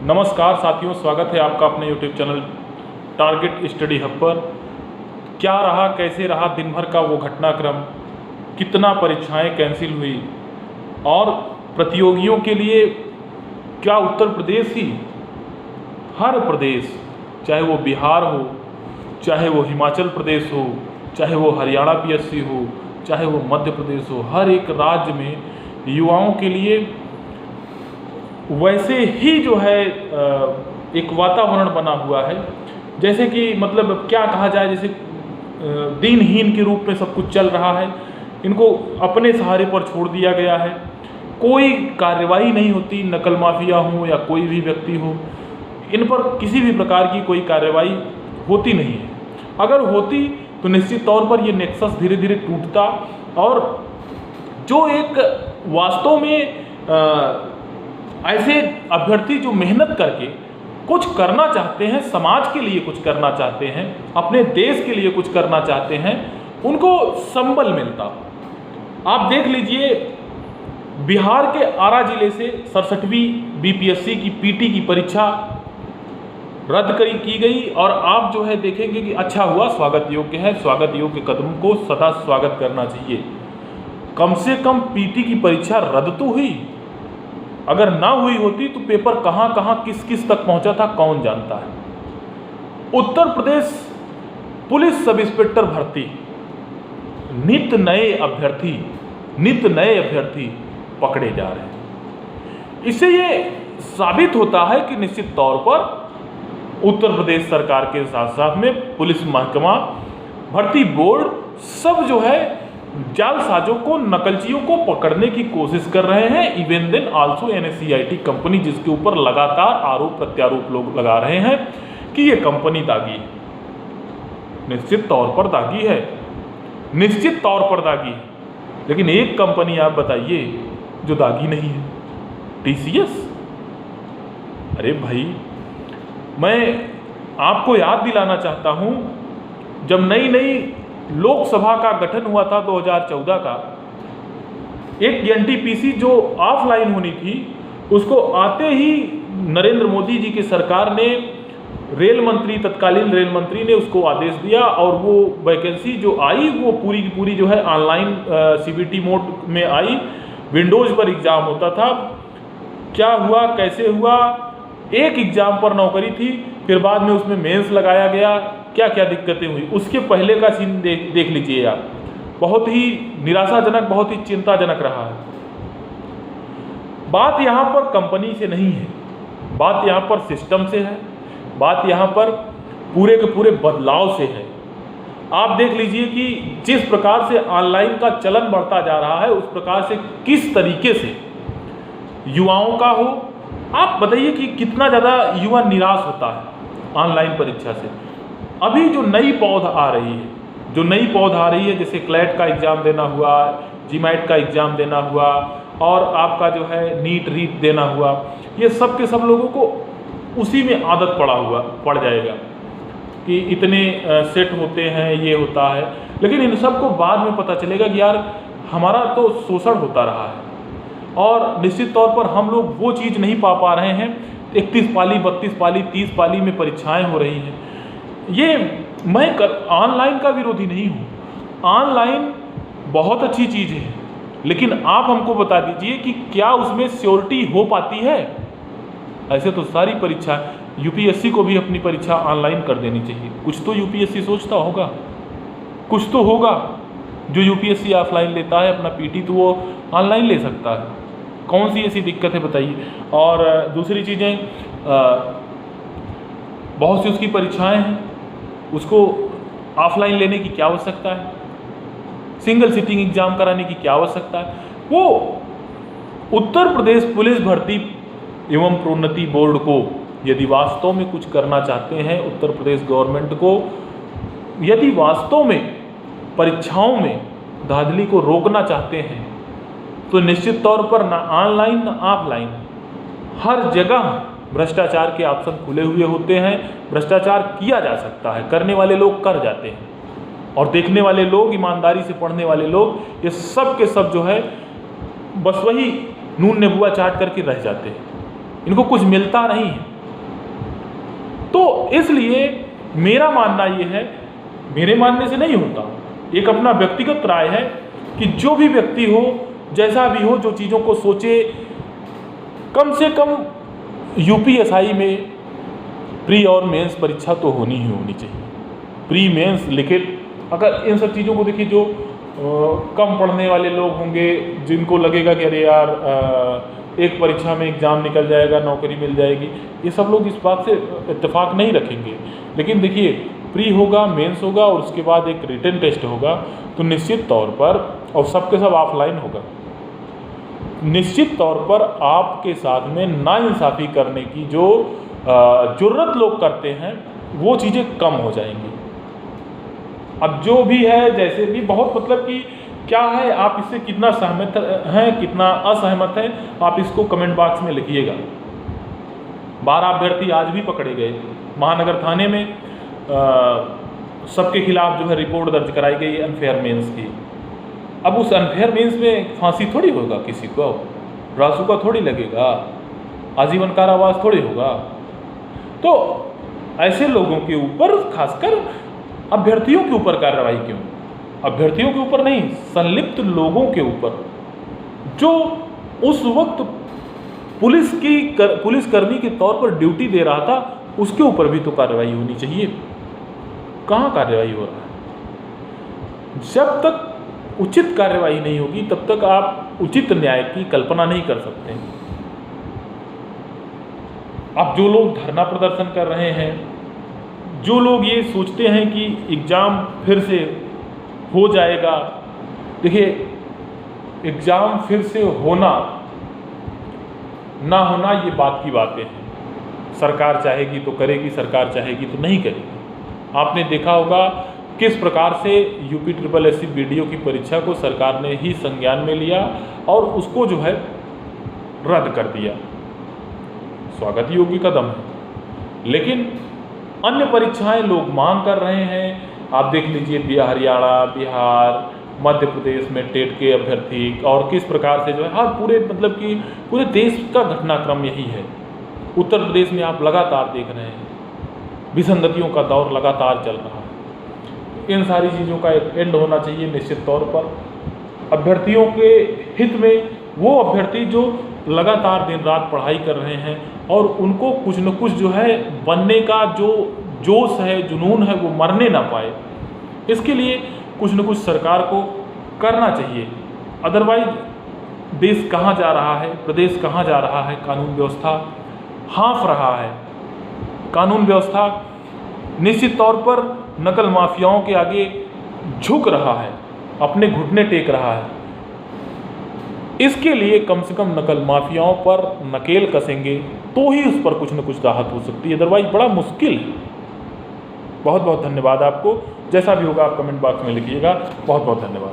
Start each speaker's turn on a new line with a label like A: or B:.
A: नमस्कार साथियों, स्वागत है आपका अपने YouTube channel target study hub पर। क्या रहा, कैसे रहा दिन भर का वो घटनाक्रम, कितना परीक्षाएं कैंसिल हुई और प्रतियोगियों के लिए क्या उत्तर प्रदेश ही, हर प्रदेश, चाहे वो बिहार हो, चाहे वो हिमाचल प्रदेश हो, चाहे वो हरियाणा PSC हो, चाहे वो मध्य प्रदेश हो, हर एक राज्य में युवाओं के लिए वैसे ही जो है एक वातावरण बना हुआ है, जैसे कि मतलब क्या कहा जाए, जैसे दिनहीन के रूप में सब कुछ चल रहा है। इनको अपने सहारे पर छोड़ दिया गया है, कोई कार्रवाई नहीं होती। नकल माफिया हो या कोई भी व्यक्ति हो, इन पर किसी भी प्रकार की कोई कार्रवाई होती नहीं है। अगर होती तो निश्चित तौर पर ये नेक्सस धीरे धीरे टूटता और जो एक वास्तव में ऐसे अभ्यर्थी जो मेहनत करके कुछ करना चाहते हैं, समाज के लिए कुछ करना चाहते हैं, अपने देश के लिए कुछ करना चाहते हैं, उनको संबल मिलता। आप देख लीजिए, बिहार के आरा जिले से 67वीं BPSC की PT की परीक्षा रद्द की गई और आप जो है देखेंगे कि अच्छा हुआ, स्वागत योग्य है। स्वागत योग्य कदम को सदा स्वागत करना चाहिए। कम से कम PT की परीक्षा रद्द तो हुई। अगर ना हुई होती तो पेपर कहां कहां किस किस तक पहुंचा था कौन जानता है। Uttar Pradesh police sub inspector भर्ती, नित नए अभ्यर्थी पकड़े जा रहे हैं। इससे ये साबित होता है कि निश्चित तौर पर उत्तर प्रदेश सरकार के साथ साथ में पुलिस महकमा, भर्ती बोर्ड सब जो है जालसाजों को, नकलचियों को पकड़ने की कोशिश कर रहे हैं। Even then also NSCIT company, जिसके ऊपर लगातार आरोप प्रत्यारोप लोग लगा रहे हैं कि ये कंपनी दागी है। निश्चित तौर पर दागी है, निश्चित तौर पर दागी है। लेकिन एक कंपनी आप बताइए जो दागी नहीं है, TCS। अरे भाई, मैं आपको याद दिलाना चाहता हूं, जब नई लोकसभा का गठन हुआ था 2014 का, एक NTPC जो ऑफलाइन होनी थी, उसको आते ही नरेंद्र मोदी जी की सरकार ने, तत्कालीन रेल मंत्री ने उसको आदेश दिया और वो वैकेंसी जो आई वो पूरी की पूरी जो है ऑनलाइन CBT मोड में आई। विंडोज पर एग्जाम होता था। क्या हुआ, कैसे हुआ, एक एग्जाम पर नौकरी थी, फिर बाद में उसमें मेंस लगाया गया। क्या क्या दिक्कतें हुई, उसके पहले का सीन देख लीजिए आप। बहुत ही निराशाजनक, बहुत ही चिंताजनक रहा है। बात यहाँ पर कंपनी से नहीं है, बात यहाँ पर सिस्टम से है, बात यहाँ पर पूरे के पूरे बदलाव से है। आप देख लीजिए कि जिस प्रकार से ऑनलाइन का चलन बढ़ता जा रहा है, उस प्रकार से किस तरीके से युवाओं का हो। आप बताइए कि कितना ज़्यादा युवा निराश होता है ऑनलाइन परीक्षा से। अभी जो नई पौध आ रही है, जैसे क्लैट का एग्ज़ाम देना हुआ, GMAT का एग्ज़ाम देना हुआ और आपका जो है नीट रीट देना हुआ, ये सब के सब लोगों को उसी में आदत पड़ जाएगा कि इतने सेट होते हैं, ये होता है। लेकिन इन सबको बाद में पता चलेगा कि यार हमारा तो शोषण होता रहा है और निश्चित तौर पर हम लोग वो चीज़ नहीं पा रहे हैं। 31 पाली, 32 पाली, 30 पाली में परीक्षाएं हो रही हैं। ये मैं ऑनलाइन का विरोधी नहीं हूँ, ऑनलाइन बहुत अच्छी चीज़ है, लेकिन आप हमको बता दीजिए कि क्या उसमें श्योरिटी हो पाती है। ऐसे तो सारी परीक्षा, UPSC को भी अपनी परीक्षा ऑनलाइन कर देनी चाहिए। कुछ तो UPSC सोचता होगा, कुछ तो होगा। जो UPSC ऑफलाइन लेता है अपना PT, तो वो ऑनलाइन ले सकता है। कौन सी ऐसी दिक्कत है बताइए। और दूसरी चीज़ें, बहुत सी उसकी परीक्षाएं हैं, उसको ऑफलाइन लेने की क्या आवश्यकता है, सिंगल सिटिंग एग्जाम कराने की क्या आवश्यकता है। वो उत्तर प्रदेश पुलिस भर्ती एवं प्रोन्नति बोर्ड को यदि वास्तव में कुछ करना चाहते हैं, उत्तर प्रदेश गवर्नमेंट को यदि वास्तव में परीक्षाओं में धांधली को रोकना चाहते हैं, तो निश्चित तौर पर ना ऑनलाइन ना ऑफलाइन, हर जगह भ्रष्टाचार के ऑप्शन खुले हुए होते हैं। भ्रष्टाचार किया जा सकता है, करने वाले लोग कर जाते हैं और देखने वाले लोग, ईमानदारी से पढ़ने वाले लोग, ये सब के सब जो है बस वही नून नेबुआ चाट करके रह जाते हैं। इनको कुछ मिलता नहीं है। तो इसलिए मेरा मानना ये है, मेरे मानने से नहीं होता, एक अपना व्यक्तिगत राय है कि जो भी व्यक्ति हो, जैसा भी हो, जो चीज़ों को सोचे, कम से कम यूपीएसआई में प्री और मेंस परीक्षा तो होनी ही होनी चाहिए। प्री मेंस लिखित, अगर इन सब चीज़ों को देखिए, जो कम पढ़ने वाले लोग होंगे, जिनको लगेगा कि अरे यार एक परीक्षा में एग्ज़ाम निकल जाएगा, नौकरी मिल जाएगी, ये सब लोग इस बात से इत्तेफाक नहीं रखेंगे। लेकिन देखिए, प्री होगा, मेंस होगा और उसके बाद एक रिटन टेस्ट होगा, तो निश्चित तौर पर, और सबके सब ऑफलाइन होगा, निश्चित तौर पर आपके साथ में नाइंसाफ़ी करने की जो जुर्रत लोग करते हैं, वो चीज़ें कम हो जाएंगी। अब जो भी है, जैसे भी, बहुत मतलब कि क्या है, आप इससे कितना सहमत हैं, कितना असहमत हैं, आप इसको कमेंट बॉक्स में लिखिएगा। 12 अभ्यर्थी आज भी पकड़े गए महानगर थाने में, सबके खिलाफ जो है रिपोर्ट दर्ज कराई गई अनफेयर मेंस की। अब उस अनफेयर मेंस में फांसी थोड़ी होगा, किसी को रासुका थोड़ी लगेगा, आजीवन कारावास थोड़ी होगा। तो ऐसे लोगों के ऊपर, खासकर अभ्यर्थियों के ऊपर कार्रवाई क्यों? अभ्यर्थियों के ऊपर नहीं, संलिप्त लोगों के ऊपर, जो उस वक्त पुलिसकर्मी के तौर पर ड्यूटी दे रहा था, उसके ऊपर भी तो कार्रवाई होनी चाहिए। कहाँ कार्रवाई हो रहा है? जब तक उचित कार्रवाई नहीं होगी, तब तक आप उचित न्याय की कल्पना नहीं कर सकते। अब जो लोग धरना प्रदर्शन कर रहे हैं, जो लोग ये सोचते हैं कि एग्ज़ाम फिर से हो जाएगा, देखिए, एग्ज़ाम फिर से होना ना होना ये बात की बातें हैं। सरकार चाहेगी तो करेगी, सरकार चाहेगी तो नहीं करेगी। आपने देखा होगा किस प्रकार से यूपी SSSC BDO की परीक्षा को सरकार ने ही संज्ञान में लिया और उसको जो है रद्द कर दिया। स्वागत योग्य कदम है, लेकिन अन्य परीक्षाएं लोग मांग कर रहे हैं। आप देख लीजिए, हरियाणा, बिहार, मध्य प्रदेश में टेट के अभ्यर्थी, और किस प्रकार से जो है हर पूरे, मतलब कि पूरे देश का घटनाक्रम यही है। उत्तर प्रदेश में आप लगातार देख रहे हैं, विसंगतियों का दौर लगातार चल रहा है। इन सारी चीज़ों का एक एंड होना चाहिए निश्चित तौर पर। अभ्यर्थियों के हित में वो अभ्यर्थी जो लगातार दिन रात पढ़ाई कर रहे हैं और उनको कुछ न कुछ जो है बनने का जो जोश है, जुनून है, वो मरने ना पाए, इसके लिए कुछ न कुछ सरकार को करना चाहिए। अदरवाइज देश कहाँ जा रहा है, प्रदेश कहाँ जा रहा है, कानून व्यवस्था हाँफ रहा है। कानून व्यवस्था निश्चित तौर पर नकल माफियाओं के आगे झुक रहा है, अपने घुटने टेक रहा है। इसके लिए कम से कम नकल माफियाओं पर नकेल कसेंगे तो ही उस पर कुछ न कुछ राहत हो सकती है, अदरवाइज बड़ा मुश्किल है। बहुत बहुत धन्यवाद आपको। जैसा भी होगा आप कमेंट बॉक्स में लिखिएगा। बहुत बहुत धन्यवाद।